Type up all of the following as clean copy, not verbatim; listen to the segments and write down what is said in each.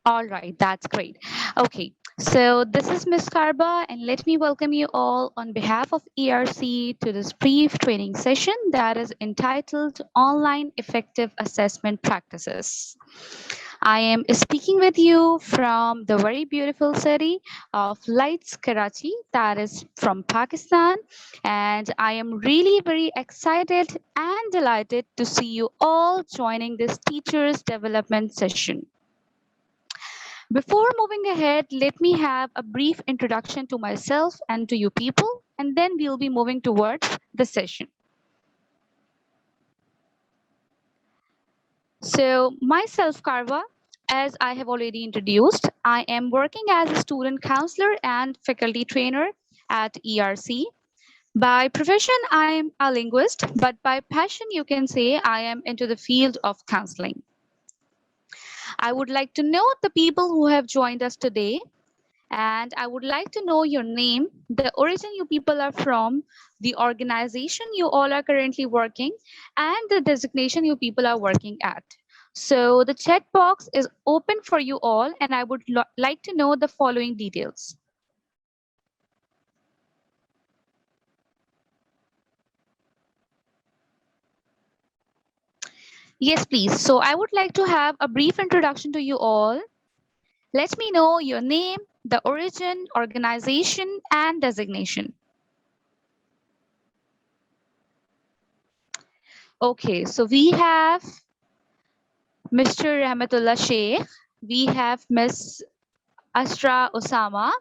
All right, that's great. Okay, so this is Miss Karba, and let me welcome you all on behalf of ERC to this brief training session that is entitled Online Effective Assessment Practices. I am speaking with you from the very beautiful city of Lights, Karachi, that is from Pakistan, and I am really very excited and delighted to see you all joining this Teachers Development session. Before moving ahead, let me have a brief introduction to myself and to you people, and then we'll be moving towards the session. So, myself, Karva, as I have already introduced, I am working as a student counselor and faculty trainer at ERC. By profession, I am a linguist, but by passion, you can say I am into the field of counseling. I would like to know the people who have joined us today, and I would like to know your name, the origin you people are from, the organization you all are currently working, and the designation you people are working at. So the chat box is open for you all, and I would like to know the following details. Yes, please. So I would like to have a brief introduction to you all. Let me know your name, the origin, organization, and designation. Okay, so we have Mr. Rahmatullah Sheikh, we have Miss Astra Osama,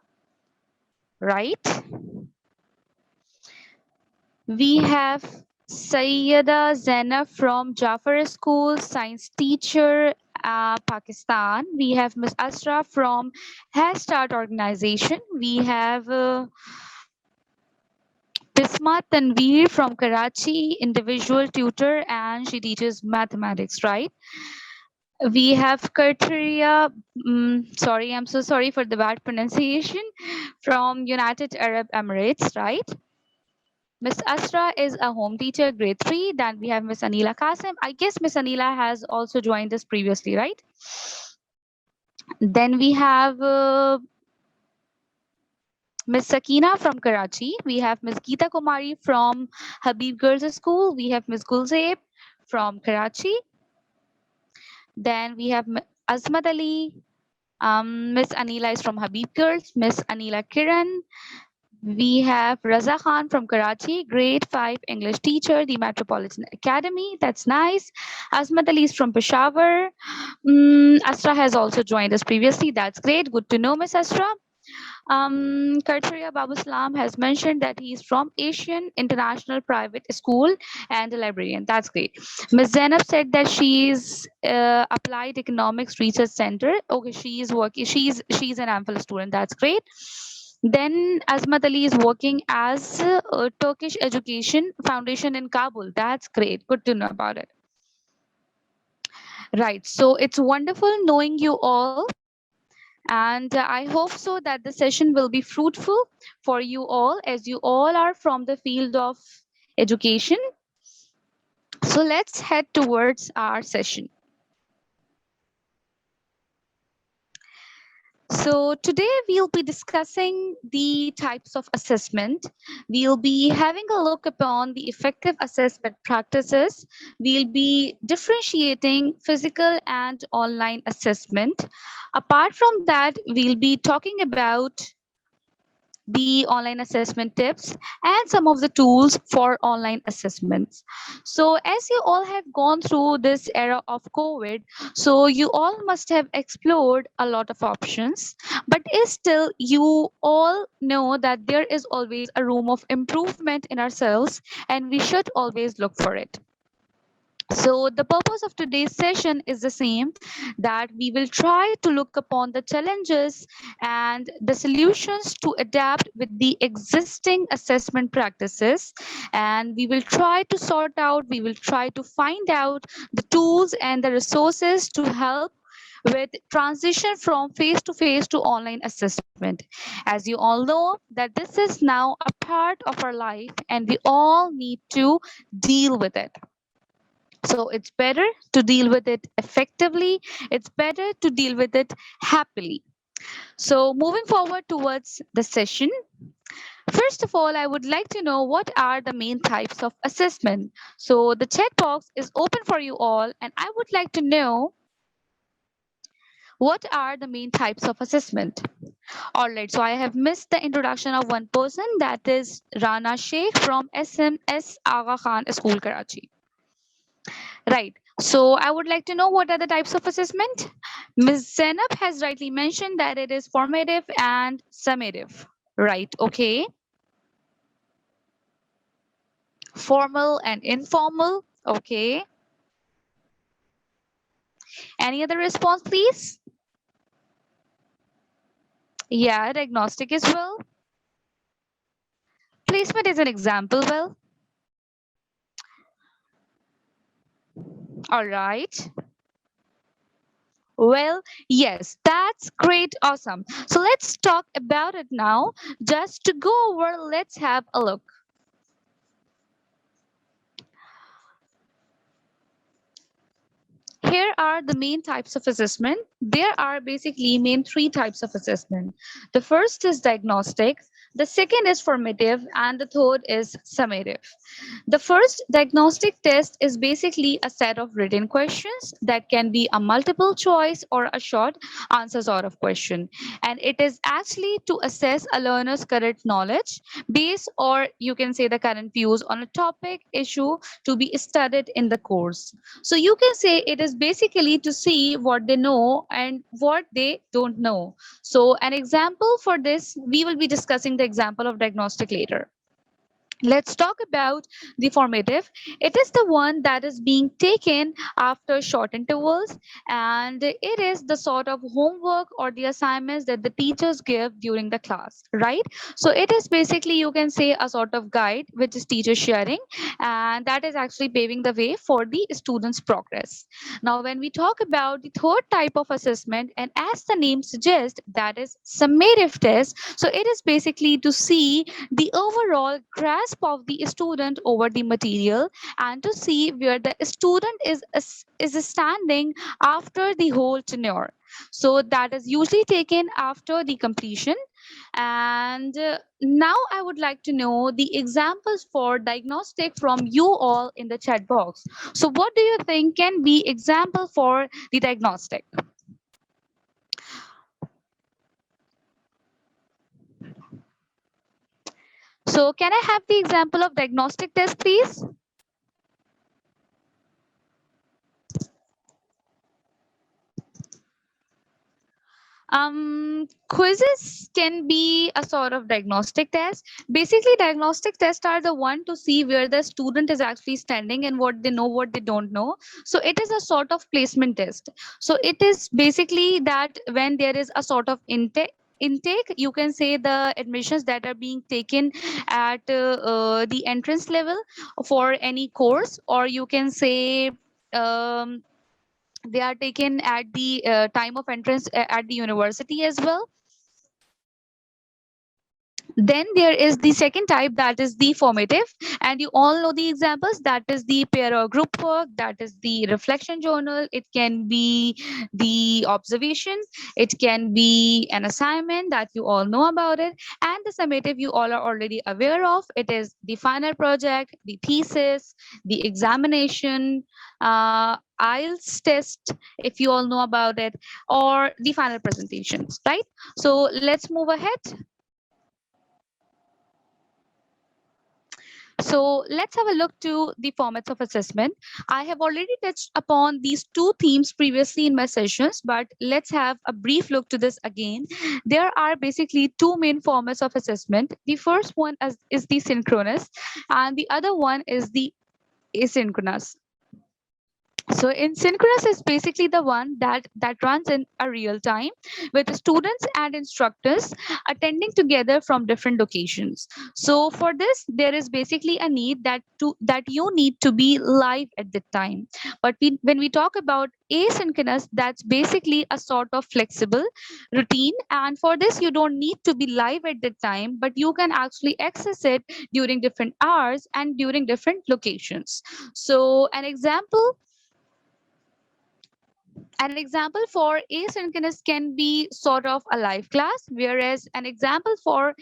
right? We have Sayyida Zainab from Jafar School, science teacher, Pakistan. We have Miss Astra from Head Start organization. We have Bisma Tanveer from Karachi, individual tutor, and she teaches mathematics, right? We have Kateria, sorry, I'm so sorry for the bad pronunciation, from United Arab Emirates, right? Miss Asra is a home teacher, grade 3. Then we have Miss Anila Qasim. I guess Miss Anila has also joined us previously, right? Then we have Miss Sakina from Karachi. We have Miss Geeta Kumari from Habib Girls School. We have Miss Gulzaib from Karachi. Then we have Azmat Ali. Miss Anila is from Habib Girls. Miss Anila Kiran. We have Raza Khan from Karachi, grade 5 English teacher, the Metropolitan Academy. That's nice. Asmat Ali is from Peshawar. Asra has also joined us previously. That's great. Good to know, Miss Asra. Kartaria Babu Salam has mentioned that he is from Asian International Private School and a librarian. That's great. Ms. Zainab said that she is Applied Economics Research Center. Okay, she is working. She's an AMPhil student. That's great. Then Azmat Ali is working as a Turkish Education Foundation in Kabul. That's great. Good to know about it. Right. So it's wonderful knowing you all. And I hope so that the session will be fruitful for you all, as you all are from the field of education. So let's head towards our session. So today we'll be discussing the types of assessment. We'll be having a look upon the effective assessment practices. We'll be differentiating physical and online assessment. Apart from that, we'll be talking about the online assessment tips and some of the tools for online assessments. So as you all have gone through this era of COVID, so you all must have explored a lot of options, but is still you all know that there is always a room of improvement in ourselves, and we should always look for it. So the purpose of today's session is the same, that we will try to look upon the challenges and the solutions to adapt with the existing assessment practices. And we will try to sort out, we will try to find out the tools and the resources to help with transition from face to online assessment. As you all know that this is now a part of our life and we all need to deal with it. So it's better to deal with it effectively. It's better to deal with it happily. So moving forward towards the session, first of all, I would like to know what are the main types of assessment. So the chat box is open for you all, and I would like to know what are the main types of assessment. All right, so I have missed the introduction of one person, that is Rana Sheikh from SMS Aga Khan School, Karachi. Right. So I would like to know what are the types of assessment. Ms. Zainab has rightly mentioned that it is formative and summative. Right. Okay. Formal and informal. Okay. Any other response, please? Yeah, diagnostic as well. Placement is an example. Well, all right. Well, yes, that's great. Awesome. So let's talk about it now. Just to go over, let's have a look. Here are the main types of assessment. There are basically main three types of assessment. The first is diagnostic, the second is formative, and the third is summative. The first diagnostic test is basically a set of written questions that can be a multiple choice or a short answer sort of question. And it is actually to assess a learner's current knowledge, base, or you can say the current views on a topic, issue to be studied in the course. So you can say it is basically to see what they know and what they don't know. So an example for this, we will be discussing the example of diagnostic later. Let's talk about the formative. It is the one that is being taken after short intervals, and it is the sort of homework or the assignments that the teachers give during the class, right? So it is basically, you can say, a sort of guide which is teacher sharing, and that is actually paving the way for the students' progress. Now, when we talk about the third type of assessment, and as the name suggests, that is summative test. So it is basically to see the overall grasp of the student over the material and to see where the student is standing after the whole tenure. So that is usually taken after the completion. And now I would like to know the examples for diagnostic from you all in the chat box. So what do you think can be example for the diagnostic? So can I have the example of diagnostic test, please? Quizzes can be a sort of diagnostic test. Basically, diagnostic tests are the one to see where the student is actually standing and what they know, what they don't know. So it is a sort of placement test. So it is basically that when there is a sort of intake, you can say the admissions that are being taken at the entrance level for any course, or you can say um, they are taken at the time of entrance at the university as well. Then there is the second type, that is the formative, and you all know the examples. That is the pair or group work, that is the reflection journal, it can be the observation, it can be an assignment that you all know about it. And the summative you all are already aware of, it is the final project, the thesis, the examination, IELTS test if you all know about it, or the final presentations, right? So let's move ahead. So let's have a look to the formats of assessment. I have already touched upon these two themes previously in my sessions, but let's have a brief look to this again. There are basically two main formats of assessment. The first one is the synchronous, and the other one is the asynchronous. So in synchronous is basically the one that runs in a real time with students and instructors attending together from different locations. So for this there is basically a need that you need to be live at the time. But when we talk about asynchronous, that's basically a sort of flexible routine, and for this you don't need to be live at the time, but you can actually access it during different hours and during different locations. So an example for asynchronous can be sort of a live class, whereas an example for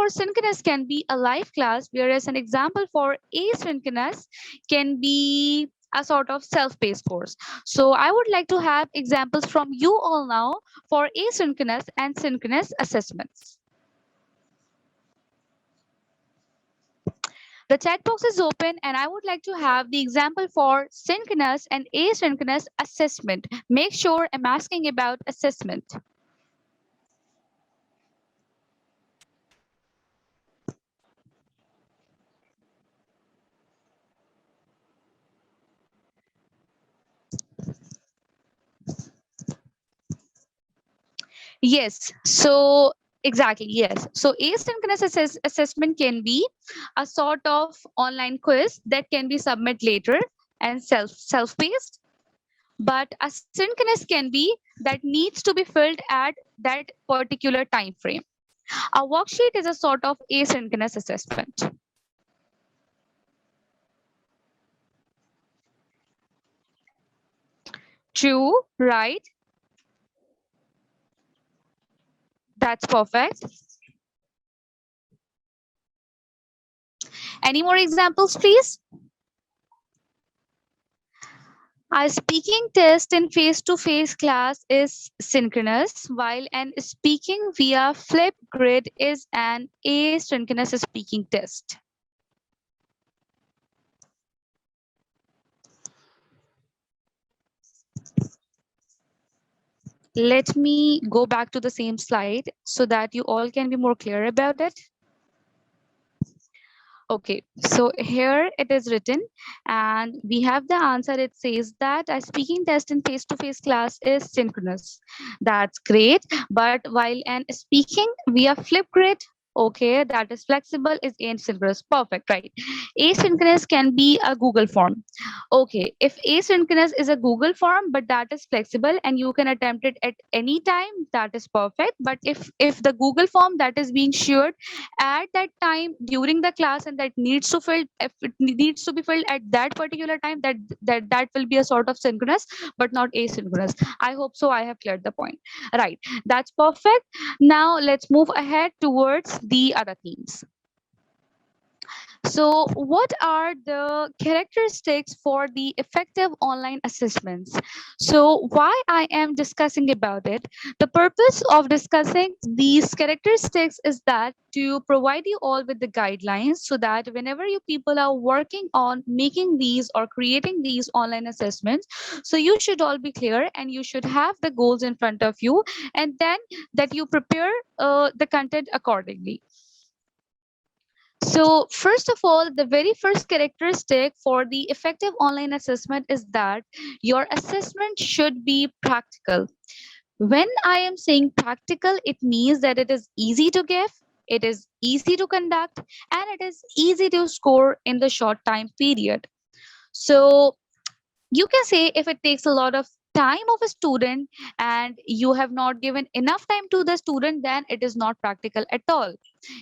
synchronous can be a live class, whereas an example for asynchronous can be a sort of self-paced course. So I would like to have examples from you all now for asynchronous and synchronous assessments. The chat box is open, and I would like to have the example for synchronous and asynchronous assessment. Make sure I'm asking about assessment. Yes, so exactly, yes. So asynchronous assessment can be a sort of online quiz that can be submit later and self-paced, but asynchronous can be that needs to be filled at that particular time frame. A worksheet is a sort of asynchronous assessment. True, right? That's perfect. Any more examples, please? A speaking test in face-to-face class is synchronous, while an speaking via Flipgrid is an asynchronous speaking test. Let me go back to the same slide so that you all can be more clear about it. Okay, so here it is written, and we have the answer. It says that a speaking test in face-to-face class is synchronous. That's great. But while an speaking via Flipgrid, okay, that is flexible, is asynchronous. Perfect, right? Asynchronous can be a Google form. Okay, if asynchronous is a Google form, but that is flexible and you can attempt it at any time, that is perfect. But if the Google form that is being shared at that time during the class and that needs to fill if it needs to be filled at that particular time, that will be a sort of synchronous but not asynchronous. I hope so I have cleared the point. Right, that's perfect. Now let's move ahead towards the other themes. So, what are the characteristics for the effective online assessments? So, why I am discussing about it? The purpose of discussing these characteristics is that to provide you all with the guidelines so that whenever you people are working on making these or creating these online assessments, so you should all be clear and you should have the goals in front of you, and then that you prepare the content accordingly. So, first of all, the very first characteristic for the effective online assessment is that your assessment should be practical. When I am saying practical, it means that it is easy to give, it is easy to conduct, and it is easy to score in the short time period. So, you can say if it takes a lot of time of a student and you have not given enough time to the student, then it is not practical at all.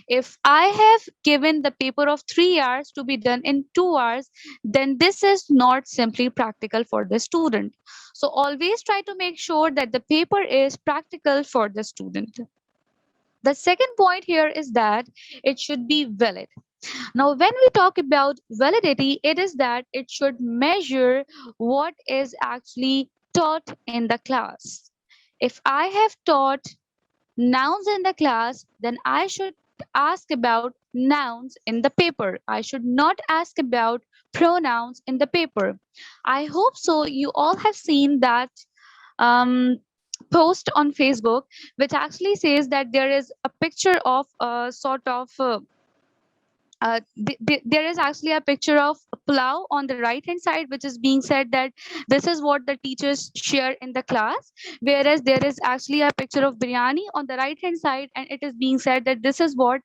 If I have given the paper of 3 hours to be done in 2 hours, then this is not simply practical for the student. So always try to make sure that the paper is practical for the student. The second point here is that it should be valid. Now, when we talk about validity, it is that it should measure what is actually taught in the class. If I have taught nouns in the class, then I should ask about nouns in the paper. I should not ask about pronouns in the paper. I hope so. You all have seen that um, post on Facebook, which actually says that there is a picture of a sort of there is actually a picture of plow on the right hand side, which is being said that this is what the teachers share in the class, whereas there is actually a picture of biryani on the right hand side, and it is being said that this is what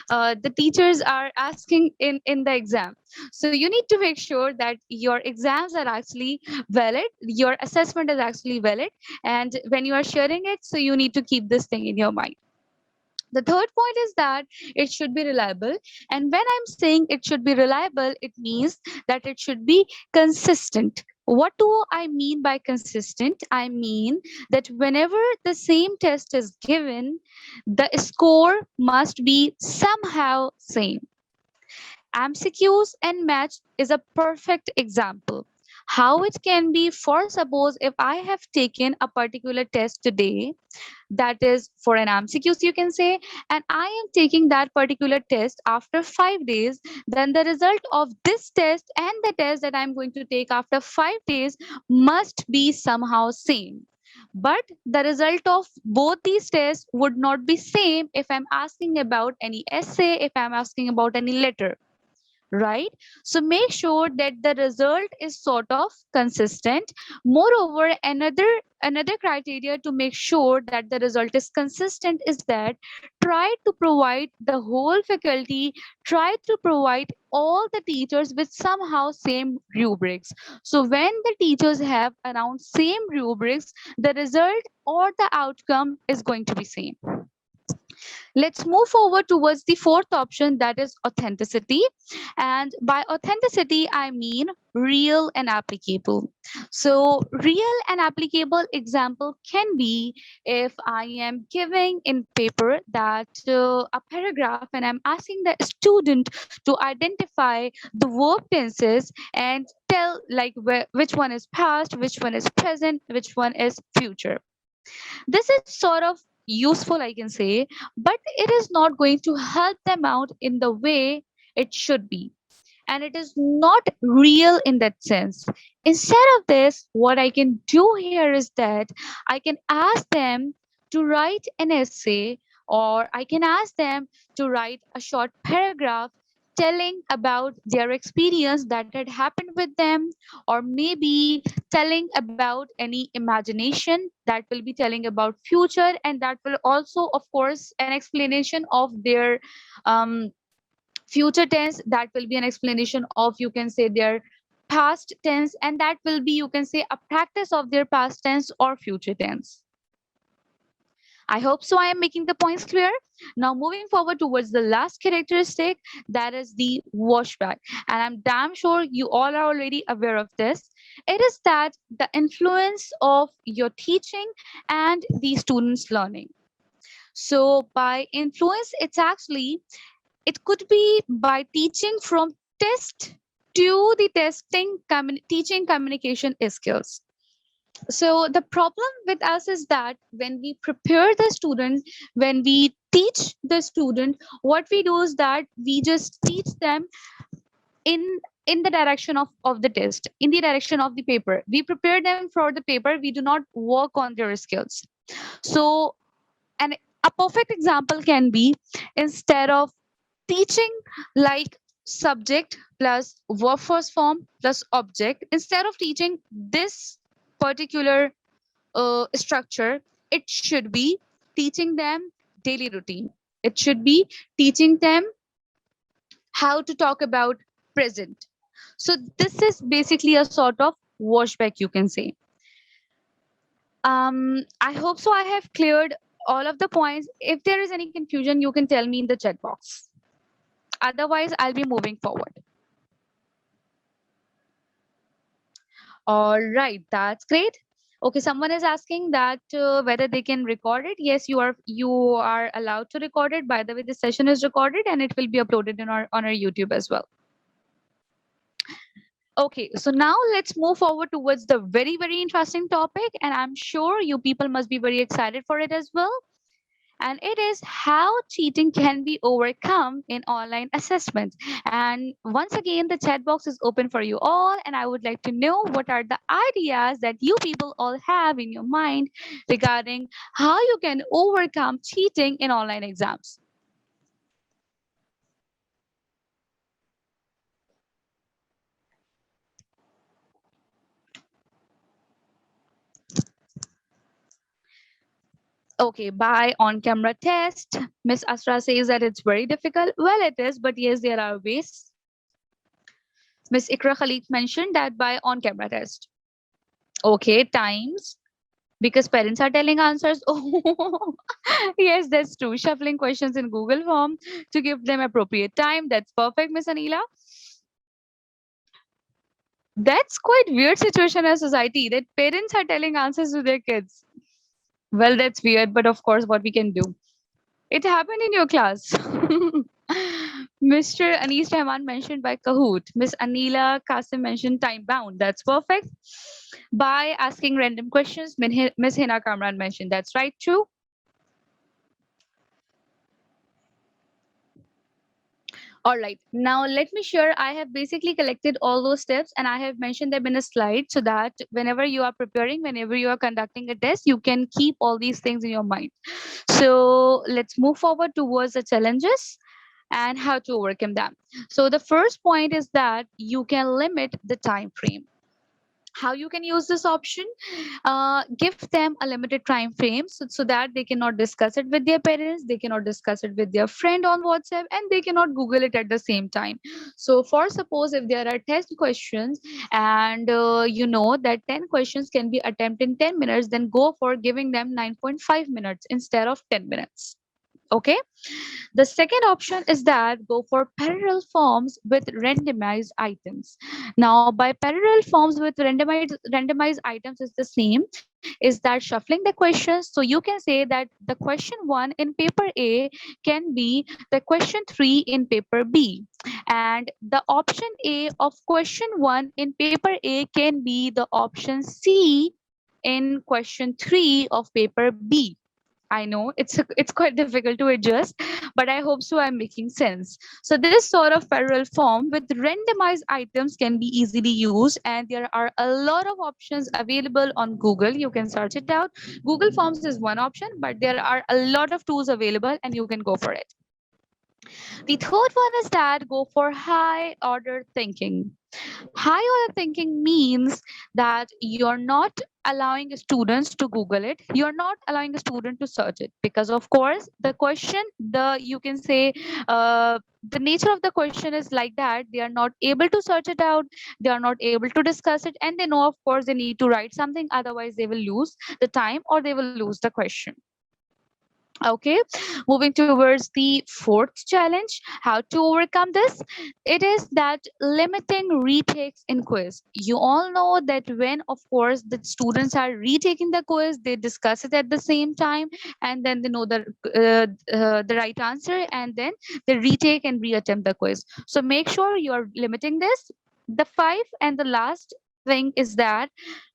the teachers are asking in the exam. So you need to make sure that your exams are actually valid, your assessment is actually valid, and when you are sharing it, so you need to keep this thing in your mind. The third point is that it should be reliable. And when I'm saying it should be reliable, it means that it should be consistent. What do I mean by consistent? I mean that whenever the same test is given, the score must be somehow same. MCQs and match is a perfect example. How it can be, for suppose if I have taken a particular test today, that is for an MCQs you can say, and I am taking that particular test after 5 days, then the result of this test and the test that I'm going to take after 5 days must be somehow same. But the result of both these tests would not be same if I'm asking about any essay, if I'm asking about any letter, right? So make sure that the result is sort of consistent. Moreover, another criteria to make sure that the result is consistent is that try to provide the whole faculty, try to provide all the teachers with somehow same rubrics. So when the teachers have around same rubrics, the result or the outcome is going to be same. Let's move forward towards the fourth option, that is authenticity. And by authenticity, I mean real and applicable. So, real and applicable example can be if I am giving in paper that a paragraph and I'm asking the student to identify the verb tenses and tell like which one is past, which one is present, which one is future. This is sort of useful, I can say, but it is not going to help them out in the way it should be. And it is not real in that sense. Instead of this, what I can do here is that I can ask them to write an essay, or I can ask them to write a short paragraph telling about their experience that had happened with them, or maybe telling about any imagination that will be telling about future, and that will also of course an explanation of their um, future tense, that will be an explanation of you can say their past tense, and that will be you can say a practice of their past tense or future tense. I hope so I am making the points clear. Now moving forward towards the last characteristic, that is the washback. And I'm damn sure you all are already aware of this. It is that the influence of your teaching and the students' learning. So by influence, it's actually, it could be by teaching from test to the testing teaching communication skills. So the problem with us is that when we prepare the student, when we teach the student, what we do is that we just teach them in the direction of the test, in the direction of the paper. We prepare them for the paper, we do not work on their skills. So and a perfect example can be, instead of teaching like subject plus verb first form plus object, instead of teaching this particular structure, it should be teaching them daily routine. It should be teaching them how to talk about present. So this is basically a sort of washback, you can say. I hope so I have cleared all of the points. If there is any confusion, you can tell me in the chat box. Otherwise, I'll be moving forward. All right, that's great. Okay, someone is asking that whether they can record it. Yes, you are allowed to record it. By the way, the session is recorded and it will be uploaded in our on our YouTube as well. Okay, so now let's move forward towards the very interesting topic, and I'm sure you people must be very excited for it as well. And it is how cheating can be overcome in online assessment. And once again, the chat box is open for you all, and I would like to know what are the ideas that you people all have in your mind regarding how you can overcome cheating in online exams. Okay, by on-camera test. Miss Asra says that it's very difficult. Well, it is, but yes, there are ways. Miss Ikra Khalid mentioned that by on-camera test. Okay, times. Because parents are telling answers. Oh, yes, that's true. Shuffling questions in Google Form to give them appropriate time. That's perfect, Miss Anila. That's quite weird situation in society that parents are telling answers to their kids. Well, that's weird, but of course, what we can do. It happened in your class. Mr. Anis Rahman mentioned by Kahoot. Miss Anila Qasim mentioned time bound. That's perfect. By asking random questions, Miss Hina Kamran mentioned that's right, true. All right. Now let me share. I have basically collected all those steps and I have mentioned them in a slide so that whenever you are preparing, whenever you are conducting a test, you can keep all these things in your mind. So let's move forward towards the challenges and how to overcome them. So the first point is that you can limit the time frame. How you can use this option? Give them a limited time frame so that they cannot discuss it with their parents, they cannot discuss it with their friend on WhatsApp, and they cannot Google it at the same time. So for suppose if there are test questions and you know that 10 questions can be attempted in 10 minutes, then go for giving them 9.5 minutes instead of 10 minutes. Okay. The second option is that go for parallel forms with randomized items. Now, by parallel forms with randomized items is the same, is that shuffling the questions. So you can say that the question one in paper A can be the question three in paper B, and the option A of question one in paper A can be the option C in question three of paper B. I know it's quite difficult to adjust, but I hope so I'm making sense. So this sort of parallel form with randomized items can be easily used, and there are a lot of options available on Google. You can search it out. Google Forms is one option, but there are a lot of tools available and you can go for it. The third one is that go for high order thinking. High order thinking means that you're not allowing students to Google it. You're not allowing a student to search it because, of course, the question, the you can say, the nature of the question is like that. They are not able to search it out. They are not able to discuss it, and they know, of course, they need to write something. Otherwise, they will lose the time or they will lose the question. Okay, moving towards the fourth challenge, how to overcome this. It is that limiting retakes in quiz. You all know that when, of course, the students are retaking the quiz, they discuss it at the same time, and then they know the right answer, and then they retake and reattempt the quiz. So make sure you are limiting this. The five and the last thing is that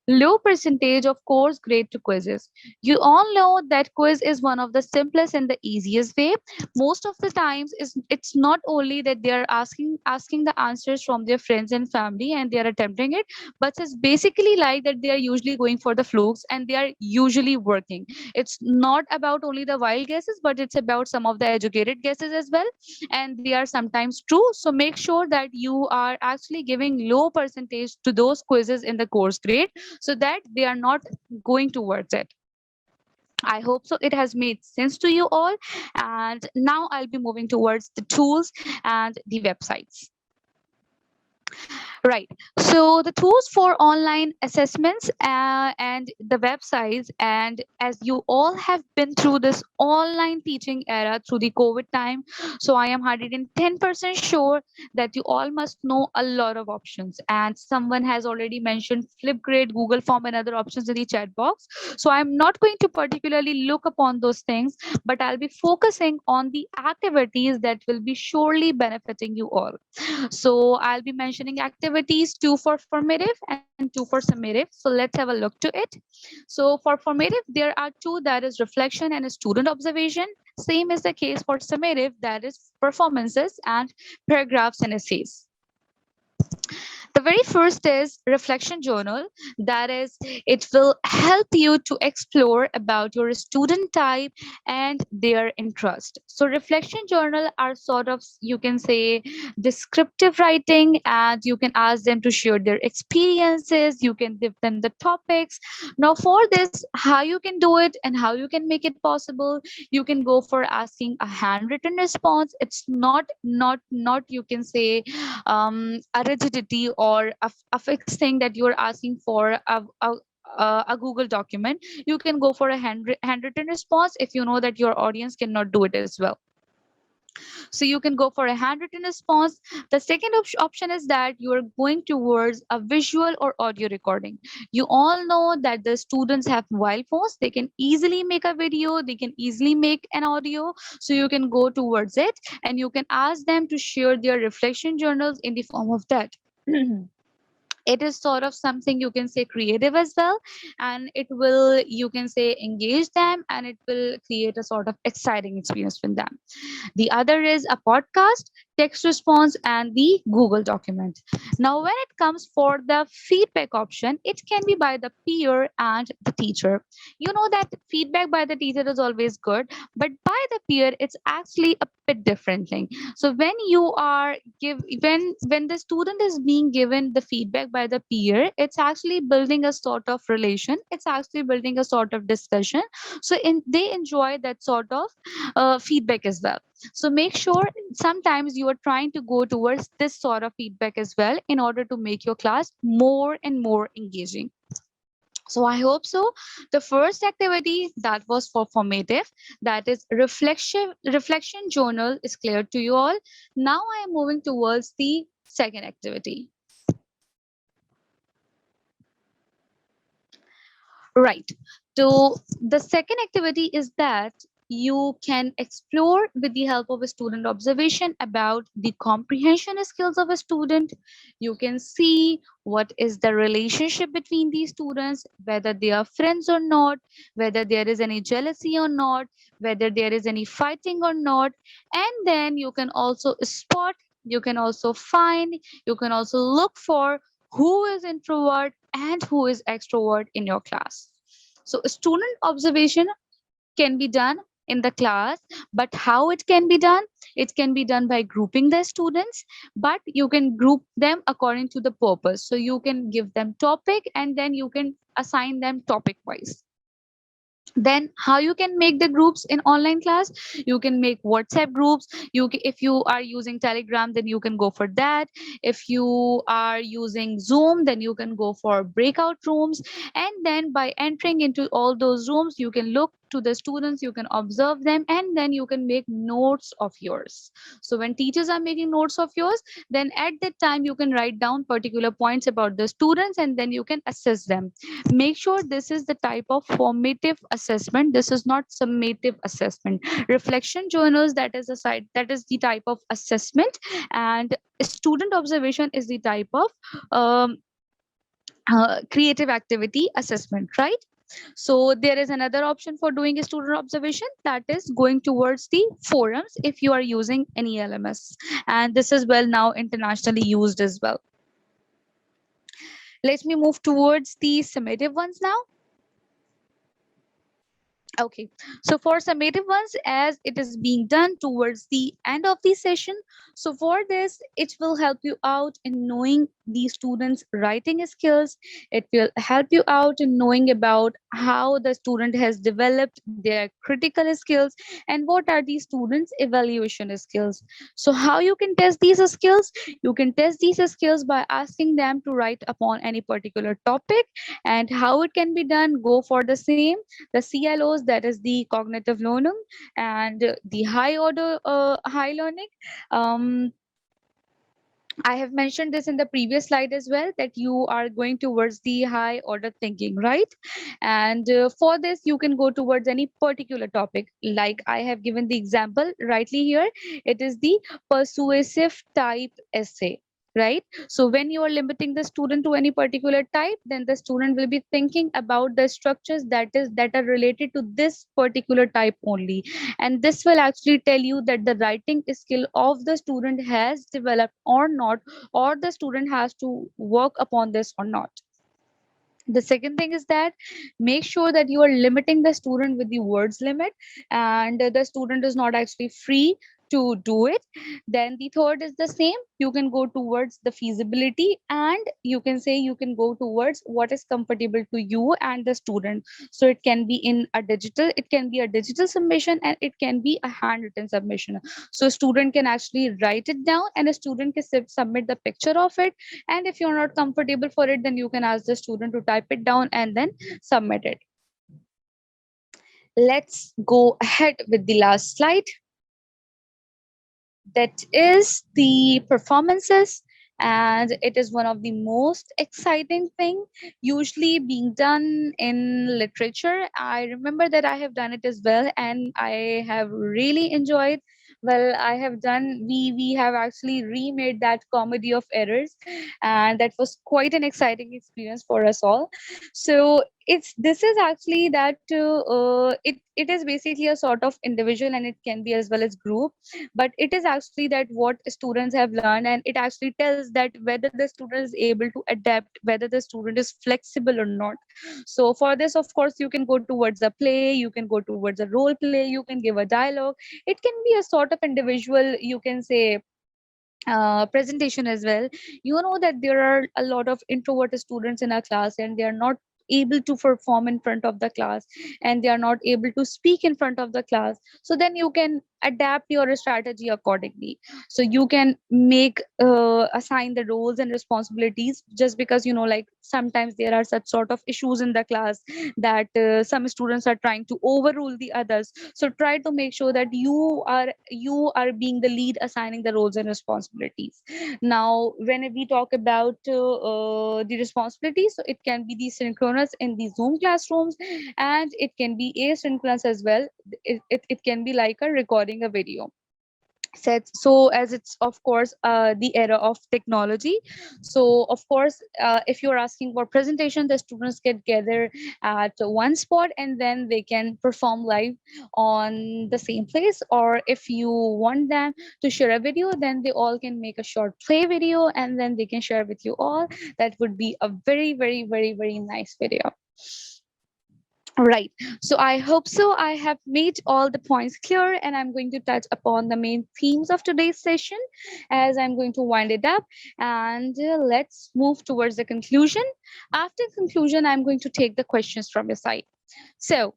low percentage of course grade to quizzes. You all know that quiz is one of the simplest and the easiest way. Most of the times is it's not only that they are asking the answers from their friends and family and they are attempting it, but it's basically like that they are usually going for the flukes and they are usually working. It's not about only the wild guesses, but it's about some of the educated guesses as well, and they are sometimes true. So make sure that you are actually giving low percentage to those quizzes in the course grade so that they are not going towards it. I hope so it has made sense to you all. And now I'll be moving towards the tools and the websites. Right. So the tools for online assessments and the websites, and as you all have been through this online teaching era through the COVID time, so I am 110% sure that you all must know a lot of options. And someone has already mentioned Flipgrid, Google Form, and other options in the chat box. So I'm not going to particularly look upon those things, but I'll be focusing on the activities that will be surely benefiting you all. So I'll be mentioning activities, two for formative and two for summative. So let's have a look to it. So for formative, there are two, that is reflection and student observation. Same is the case for summative, that is performances and paragraphs and essays. The very first is reflection journal. That is, it will help you to explore about your student type and their interest. So reflection journal are sort of, you can say, descriptive writing, and you can ask them to share their experiences, you can give them the topics. Now for this, how you can do it and how you can make it possible, you can go for asking a handwritten response. It's not you can say a rigidity or a fixed thing that you're asking for a Google document. You can go for a handwritten response if you know that your audience cannot do it as well. So you can go for a handwritten response. The second option is that you are going towards a visual or audio recording. You all know that the students have mobile phones. They can easily make a video, they can easily make an audio. So you can go towards it and you can ask them to share their reflection journals in the form of that. It is sort of something you can say creative as well, and it will, you can say, engage them, and it will create a sort of exciting experience with them. The other is a podcast, text response, and the Google document. Now, when it comes for the feedback option, it can be by the peer and the teacher. You know that feedback by the teacher is always good, but by the peer, it's actually a bit different thing. So when you are give when the student is being given the feedback by the peer, it's actually building a sort of relation. It's actually building a sort of discussion. So they enjoy that sort of feedback as well. So make sure sometimes you are trying to go towards this sort of feedback as well in order to make your class more and more engaging. So I hope so. The first activity that was for formative, that is reflection journal, is clear to you all. Now I am moving towards the second activity. Right. So the second activity is that you can explore with the help of a student observation about the comprehension skills of a student. You can see what is the relationship between these students, whether they are friends or not, whether there is any jealousy or not, whether there is any fighting or not. And then you can also spot, you can also find, you can also look for who is introvert and who is extrovert in your class. So student observation can be done in the class, but how it can be done? It can be done by grouping the students, but you can group them according to the purpose. So you can give them topic and then you can assign them topic wise. Then how you can make the groups in online class? You can make WhatsApp groups. If you are using Telegram, then you can go for that. If you are using Zoom, then you can go for breakout rooms. And then by entering into all those rooms, you can look to the students, you can observe them, and then you can make notes of yours. So when teachers are making notes of yours, then at that time you can write down particular points about the students and then you can assess them. Make sure this is the type of formative assessment. This is not summative assessment. Reflection journals, that is a side, that is the type of assessment, and student observation is the type of um, creative activity assessment, right? So there is another option for doing a student observation, that is going towards the forums if you are using any LMS, and this is well now internationally used as well. Let me move towards the summative ones now. Okay, so for summative ones, as it is being done towards the end of the session, so for this, it will help you out in knowing the students' writing skills. It will help you out in knowing about how the student has developed their critical skills and what are the students' evaluation skills. So, how you can test these skills? You can test these skills by asking them to write upon any particular topic, and how it can be done. Go for the same, the CLOs, that is the cognitive learning, and the high order high learning. um, I have mentioned this in the previous slide as well, that you are going towards the high order thinking, right? And for this you can go towards any particular topic, like I have given the example rightly here. It is the persuasive type essay, right? So when you are limiting the student to any particular type, then the student will be thinking about the structures that are related to this particular type only, and this will actually tell you that the writing skill of the student has developed or not, or the student has to work upon this or not. The second thing is that make sure that you are limiting the student with the words limit, and the student is not actually free to do it. Then the third is the same, you can go towards the feasibility, and you can say you can go towards what is comfortable to you and the student. So it can be in a digital, it can be a digital submission, and it can be a handwritten submission. So a student can actually write it down, and a student can submit the picture of it, and if you're not comfortable for it, then you can ask the student to type it down and then submit it. Let's go ahead with the last slide, that is the performances. And it is one of the most exciting thing usually being done in literature. I remember that I have done it as well, and I have really enjoyed. Well, I have done, we have actually remade that comedy of errors, and that was quite an exciting experience for us all. So it's, this is actually that it is basically a sort of individual, and it can be as well as group, but it is actually that what students have learned, and it actually tells that whether the student is able to adapt, whether the student is flexible or not. So for this, of course, you can go towards a play, you can go towards a role play, you can give a dialogue, it can be a sort of individual, you can say, presentation as well. You know that there are a lot of introvert students in our class, and they are not able to perform in front of the class, and they are not able to speak in front of the class. So then you can adapt your strategy accordingly. So you can make assign the roles and responsibilities, just because, you know, like sometimes there are such sort of issues in the class that some students are trying to overrule the others. So try to make sure that you are being the lead, assigning the roles and responsibilities. Now when we talk about the responsibilities, so it can be the synchronous in the Zoom classrooms, and it can be asynchronous as well. It can be like a recording a video sets. So as it's of course the era of technology, so of course if you're asking for presentation, the students get gather at one spot, and then they can perform live on the same place. Or if you want them to share a video, then they all can make a short play video, and then they can share with you all. That would be a very very very very nice video. Right. So I hope so. I have made all the points clear, and I'm going to touch upon the main themes of today's session as I'm going to wind it up. And let's move towards the conclusion. After conclusion, I'm going to take the questions from your side. So,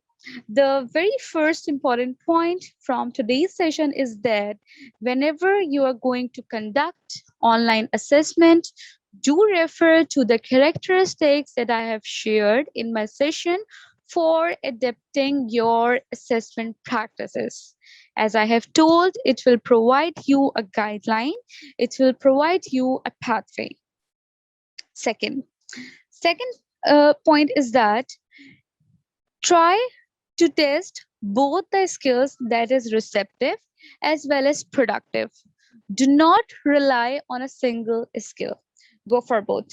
the very first important point from today's session is that whenever you are going to conduct online assessment, do refer to the characteristics that I have shared in my session for adapting your assessment practices. As I have told, it will provide you a guideline, it will provide you a pathway. Second, second point is that try to test both the skills, that is receptive as well as productive. Do not rely on a single skill. Go for both.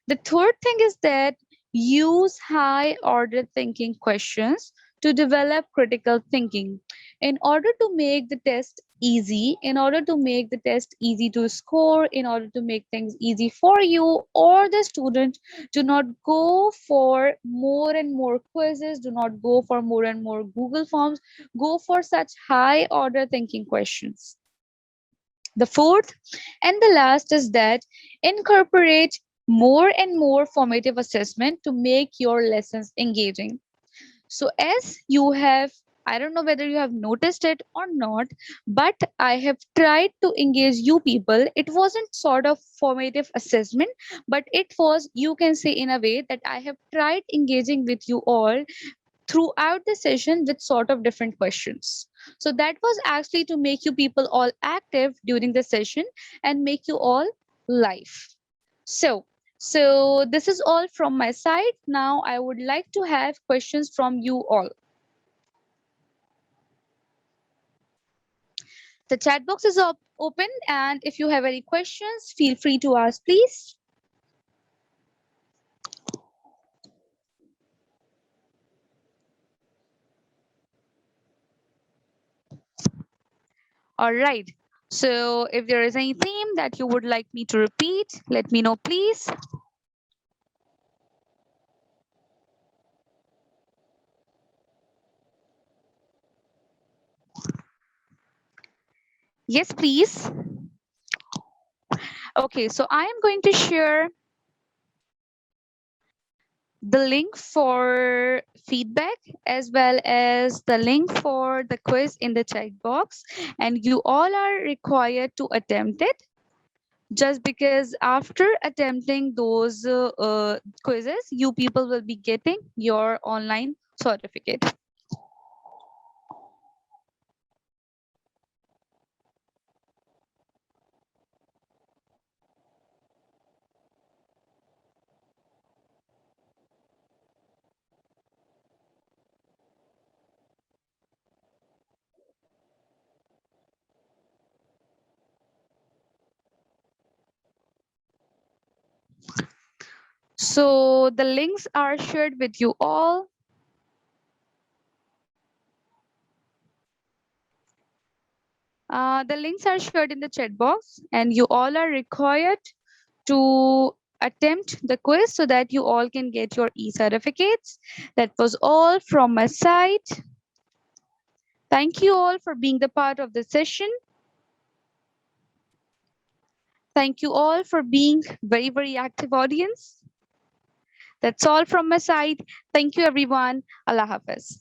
The third thing is that use high order thinking questions to develop critical thinking. In order to make the test easy, in order to make the test easy to score, in order to make things easy for you or the student, do not go for more and more quizzes, do not go for more and more Google Forms, go for such high order thinking questions. The fourth and the last is that incorporate more and more formative assessment to make your lessons engaging. So, as you have, I don't know whether you have noticed it or not, but I have tried to engage you people. It wasn't sort of formative assessment, but it was, you can say, in a way that I have tried engaging with you all throughout the session with sort of different questions. So that was actually to make you people all active during the session and make you all live. So, so this is all from my side. Now I would like to have questions from you all. The chat box is open, and if you have any questions, feel free to ask, please. All right. So if there is any theme that you would like me to repeat, let me know, please. Yes, please. Okay, so I am going to share the link for feedback as well as the link for the quiz in the chat box, and you all are required to attempt it, just because after attempting those quizzes, you people will be getting your online certificate. So the links are shared with you all. The links are shared in the chat box, and you all are required to attempt the quiz so that you all can get your e-certificates. That was all from my side. Thank you all for being the part of the session. Thank you all for being very, very active audience. That's all from my side. Thank you, everyone. Allah Hafiz.